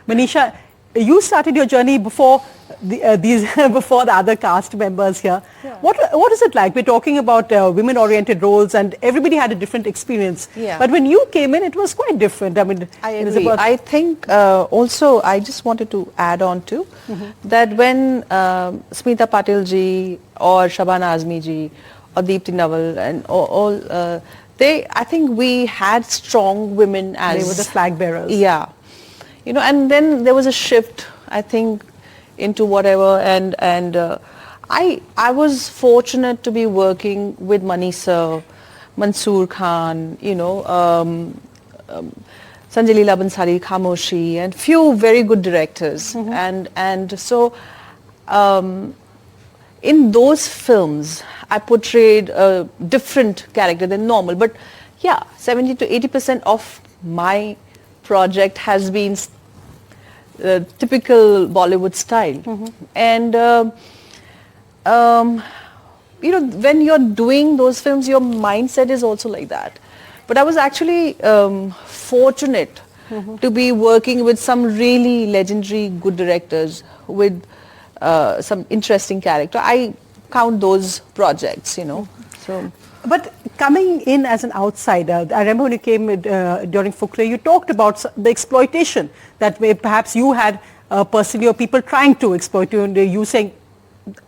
Manisha, you started your journey before before the other cast members here. Yeah. What is it like? We're talking about women-oriented roles, and everybody had a different experience. Yeah. But when you came in, it was quite different. I mean, I it was agree. about I think also I just wanted to add on to that when Smita Patil ji or Shabana Azmi ji or Deepti Naval and all I think we had strong women as they were the flag bearers. Yeah, and then there was a shift, I think, into whatever, and I was fortunate to be working with Manisha, Mansoor Khan, Sanjay Leela Bansali, Khamoshi, and few very good directors, and so in those films I portrayed a different character than normal, but yeah, 70 to 80% of my project has been typical Bollywood style, and when you're doing those films, your mindset is also like that. But I was actually fortunate to be working with some really legendary good directors with some interesting character. I count those projects, So. But coming in as an outsider, I remember when you came during Fukre, you talked about the exploitation that perhaps you had personally, or people trying to exploit you, and you saying,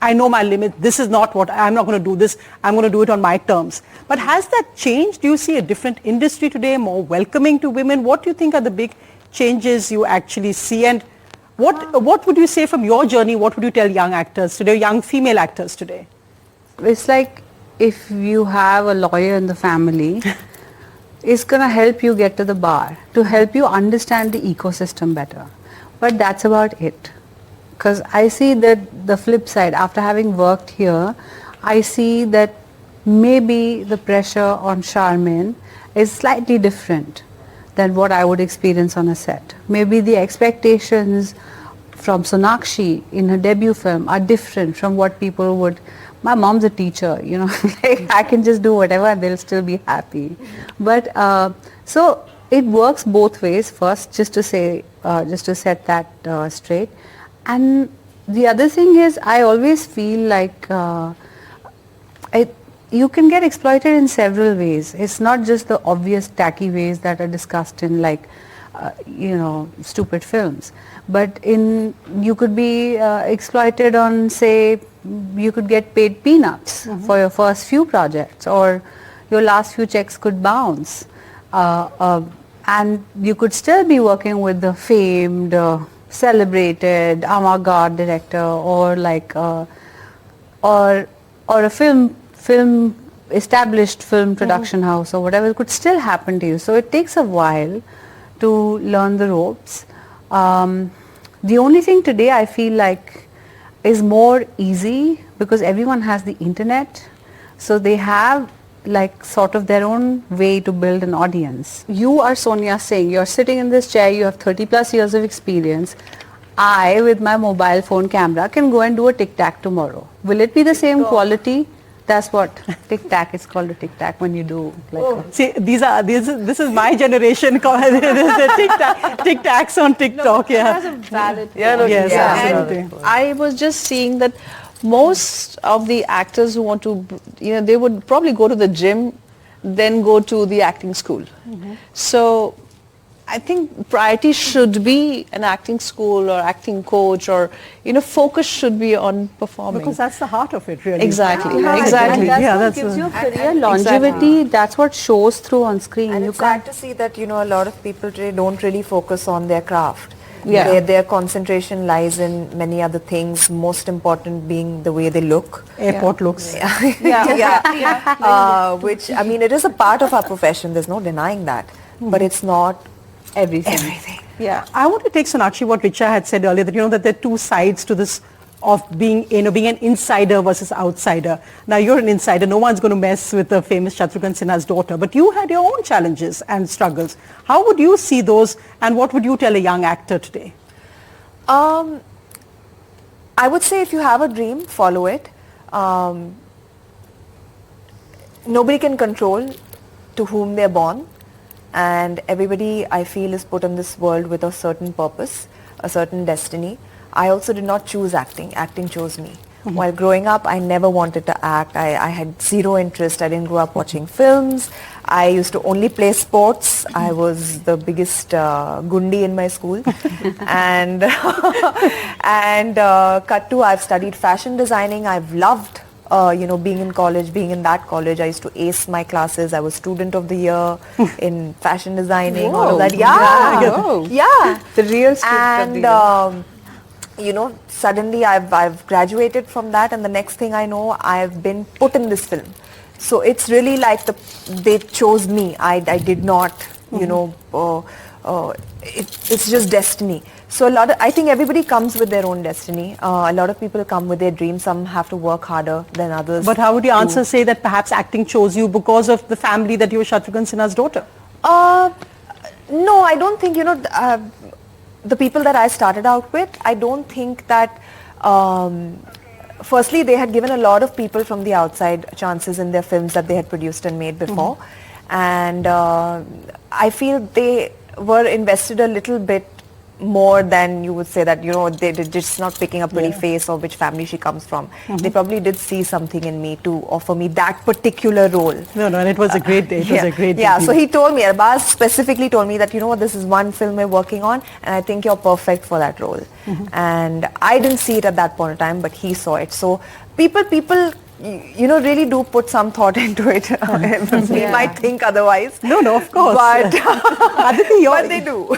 I know my limit, this is not what, I'm not going to do this, I'm going to do it on my terms. But has that changed? Do you see a different industry today, more welcoming to women? What do you think are the big changes you actually see? And what would you say from your journey, what would you tell young actors today, young female actors today? It's like if you have a lawyer in the family, it's going to help you get to the bar, to help you understand the ecosystem better. But that's about it. Because I see that the flip side, after having worked here, I see that maybe the pressure on Charmaine is slightly different than what I would experience on a set. Maybe the expectations from Sonakshi in her debut film are different from what people would. My mom's a teacher, like I can just do whatever and they'll still be happy. But so it works both ways. First, just to say, just to set that straight. And the other thing is, I always feel like you can get exploited in several ways. It's not just the obvious tacky ways that are discussed in stupid films. But you could be exploited on, say, you could get paid peanuts for your first few projects, or your last few checks could bounce. And you could still be working with the famed, celebrated avant-garde director, or or a established film production house or whatever. It could still happen to you. So it takes a while to learn the ropes. The only thing today I feel like is more easy because everyone has the internet, so they have sort of their own way to build an audience. You are Sonia Singh, you're sitting in this chair, you have 30 plus years of experience. I, with my mobile phone camera, can go and do a tic-tac tomorrow. Will it be the same quality? That's what tic-tac is called, a tic-tac, when you do See, this is my generation. Tic-tacs on TikTok. That's a valid point. Yes, absolutely. And I was just seeing that most of the actors who want to, they would probably go to the gym, then go to the acting school. So I think priority should be an acting school or acting coach, or focus should be on performing. Because that's the heart of it, really. Exactly. Yeah, Exactly. And that's Yeah, what gives you career longevity. That's what shows through on screen. And You it's sad to see that, a lot of people today don't really focus on their craft. Yeah. Their concentration lies in many other things, most important being the way they look. Airport looks. Which, I mean, it is a part of our profession, there's no denying that. But it's not everything. Yeah, I want to take, Sonakshi, what Richa had said earlier, that that there are two sides to this of being an insider versus outsider. Now you're an insider, no one's going to mess with the famous Shatrughan Sinha's daughter, but you had your own challenges and struggles. How would you see those, and what would you tell a young actor today? I would say if you have a dream, follow it. Nobody can control to whom they're born, and everybody, I feel, is put in this world with a certain purpose. a certain destiny. I also did not choose acting. Acting chose me. While growing up, I never wanted to act. I had zero interest. I didn't grow up watching films. I used to only play sports. I was the biggest gundi in my school. And cut to, I've studied fashion designing. I've loved being in college, being in that college. I used to ace my classes. I was student of the year in fashion designing, all of that. Yeah. The real student of the year. Suddenly I've graduated from that, and the next thing I know, I've been put in this film. So it's really like they chose me. I did not, it's just destiny. So I think everybody comes with their own destiny. A lot of people come with their dreams. Some have to work harder than others. But how would your answer say that perhaps acting chose you because of the family that you were Shatrughan Sinha's daughter? No, I don't think, the people that I started out with, I don't think that, firstly, they had given a lot of people from the outside chances in their films that they had produced and made before. And I feel they were invested a little bit more than you would say that, they're just not picking a pretty face or which family she comes from. They probably did see something in me to offer me that particular role. No, and it was a great day. It was a great day. Yeah, so he told me, Arbaz specifically told me that, this is one film we're working on, and I think you're perfect for that role. And I didn't see it at that point in time, but he saw it. So people really do put some thought into it. We might think otherwise. No, of course. But, Aditi, but they do.